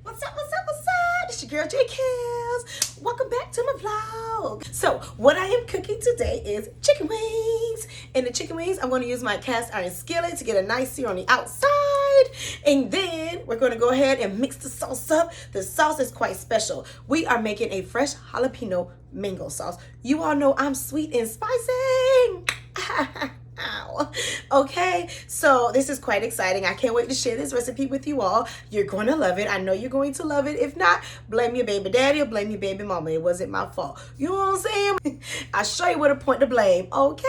What's up, what's up, what's up? It's your girl J Kills. Welcome back to my vlog. So what I am cooking today is chicken wings. And the chicken wings, I'm going to use my cast iron skillet to get a nice sear on the outside. And then we're going to go ahead and mix the sauce up. The sauce is quite special. We are making a fresh jalapeno mango sauce. You all know I'm sweet and spicy. Ow. Okay, so this is quite exciting. I can't wait to share this recipe with you all. You're going to love it. I know you're going to love it. If not, blame your baby daddy or blame your baby mama. It wasn't my fault. You know what I'm saying? I'll show you what a point to blame. Okay.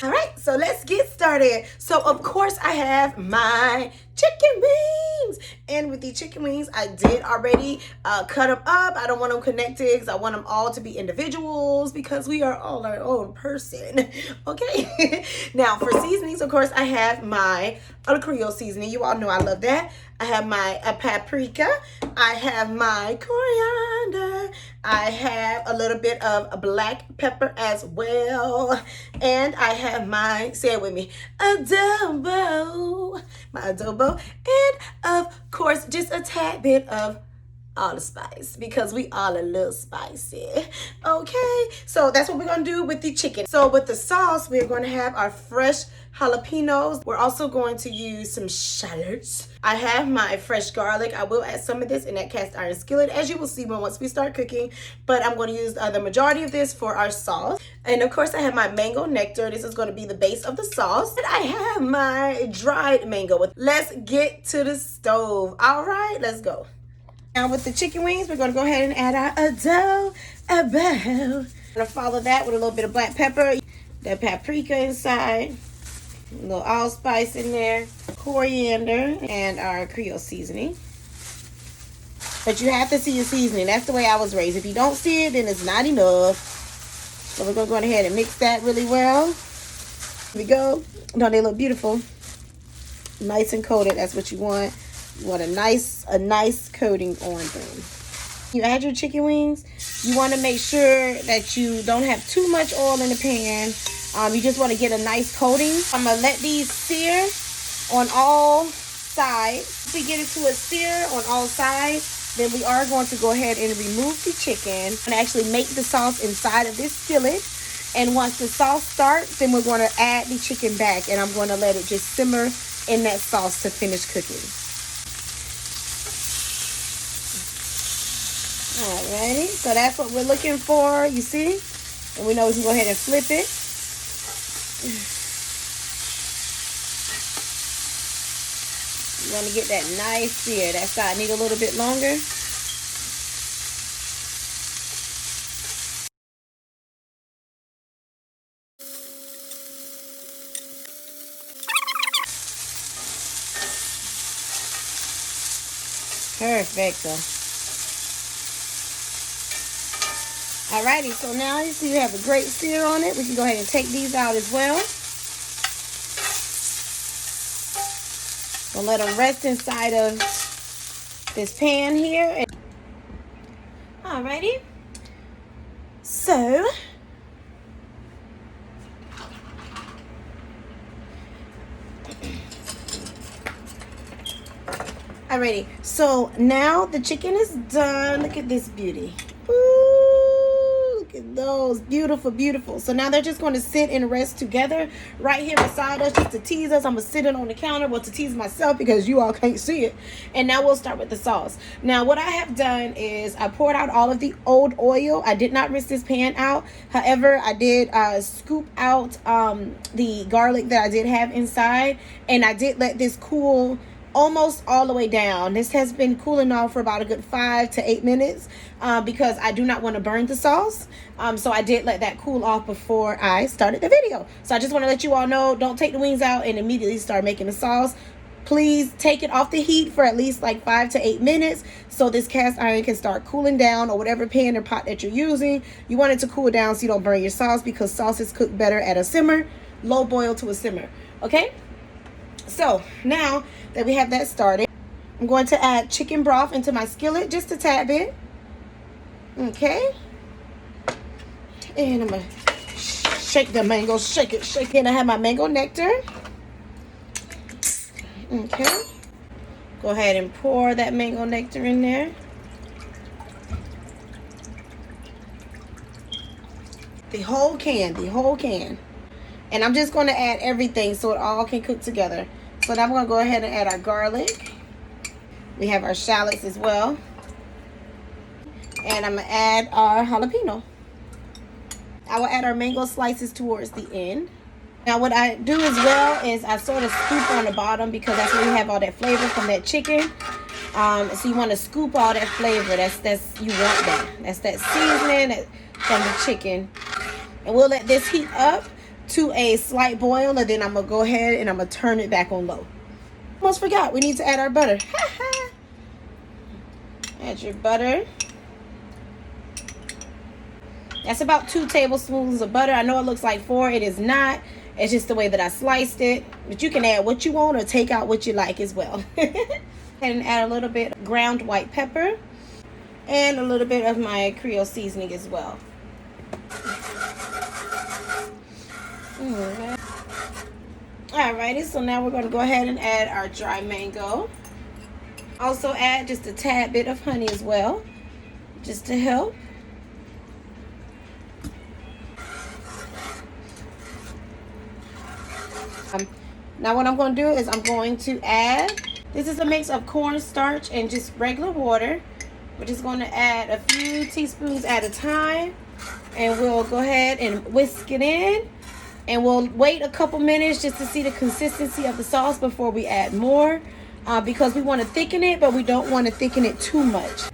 All right, so let's get started. So of course I have my chicken wings. And with the chicken wings, I did already cut them up. I don't want them connected because I want them all to be individuals because we are all our own person. Okay. Now for seasonings, of course, I have my Creole seasoning. You all know I love that. I have my paprika. I have my coriander. I have a little bit of black pepper as well. And I have my, say it with me, adobo. My adobo. And of course, just a tad bit of allspice because we all a little spicy. Okay, so that's what we're gonna do with the chicken. So with the sauce, we're going to have our fresh jalapenos. We're also going to use some shallots. I have my fresh garlic. I will add some of this in that cast iron skillet, as you will see once we start cooking, but I'm going to use the majority of this for our sauce. And of course I have my mango nectar. This is going to be the base of the sauce. And I have my dried mango. Let's get to the stove. All right, let's go. Now with the chicken wings, we're going to go ahead and add our adobo. I'm going to follow that with a little bit of black pepper, that paprika inside, a little allspice in there, coriander, and our Creole seasoning. But you have to see your seasoning. That's the way I was raised. If you don't see it, then it's not enough. So we're going to go ahead and mix that really well. Here we go. Don't they look beautiful? Nice and coated. That's what you want. You want a nice coating on them. You add your chicken wings. You want to make sure that you don't have too much oil in the pan. You just want to get a nice coating. I'm going to let these sear on all sides. If we get it to a sear on all sides, then we are going to go ahead and remove the chicken and actually make the sauce inside of this skillet. And once the sauce starts, then we're going to add the chicken back, and I'm going to let it just simmer in that sauce to finish cooking. Alrighty, so that's what we're looking for, you see? And we know we can go ahead and flip it. You want to get that nice sear. That side need a little bit longer. Perfecto. Alrighty, so now you see you have a great sear on it. We can go ahead and take these out as well. We'll let them rest inside of this pan here. Alrighty. So, alrighty. So now the chicken is done. Look at this beauty. Ooh, look at those. Beautiful, beautiful. So now they're just going to sit and rest together right here beside us just to tease us. I'm going to sit it on the counter, well, to tease myself because you all can't see it. And now we'll start with the sauce. Now what I have done is I poured out all of the old oil. I did not rinse this pan out. However, I did scoop out the garlic that I did have inside. And I did let this cool almost all the way down. This has been cooling off for about a good 5 to 8 minutes because I do not want to burn the sauce. So I did let that cool off before I started the video. So I just want to let you all know, don't take the wings out and immediately start making the sauce. Please take it off the heat for at least like 5 to 8 minutes so this cast iron can start cooling down, or whatever pan or pot that you're using. You want it to cool down so you don't burn your sauce, because sauce is cooked better at a simmer, low boil to a simmer. Okay? So now that we have that started, I'm going to add chicken broth into my skillet, just a tad bit. Okay. And I'm going to shake the mango, shake it, shake it. And I have my mango nectar. Okay. Go ahead and pour that mango nectar in there. The whole can. And I'm just going to add everything so it all can cook together. So now we're going to go ahead and add our garlic. We have our shallots as well. And I'm going to add our jalapeno. I will add our mango slices towards the end. Now what I do as well is I sort of scoop on the bottom because that's where you have all that flavor from that chicken. So you want to scoop all that flavor. That's you want that. That's that seasoning from the chicken. And we'll let this heat up to a slight boil, and then I'm gonna go ahead and I'm gonna turn it back on low. Almost forgot, we need to add our butter. Add your butter. That's about 2 tablespoons of butter. I know it looks like 4. It is not. It's just the way that I sliced it. But you can add what you want or take out what you like as well. And add a little bit of ground white pepper and a little bit of my Creole seasoning as well. Alrighty, so now we're going to go ahead and add our dry mango. Also add just a tad bit of honey as well, just to help. Now what I'm going to do is I'm going to add, this is a mix of cornstarch and just regular water. We're just going to add a few teaspoons at a time, and we'll go ahead and whisk it in. And we'll wait a couple minutes just to see the consistency of the sauce before we add more, because we want to thicken it, but we don't want to thicken it too much.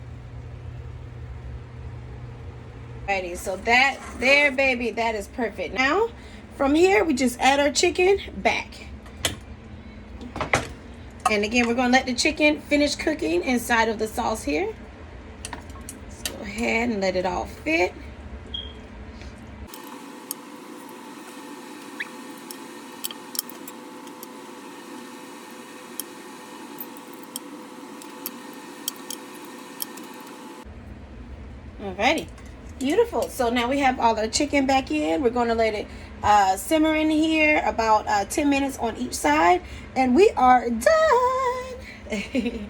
Alrighty, so that there, baby, that is perfect. Now, from here, we just add our chicken back. And again, we're going to let the chicken finish cooking inside of the sauce here. Let's go ahead and let it all fit. Alrighty, beautiful. So now we have all our chicken back in. We're going to let it simmer in here about 10 minutes on each side, and we are done.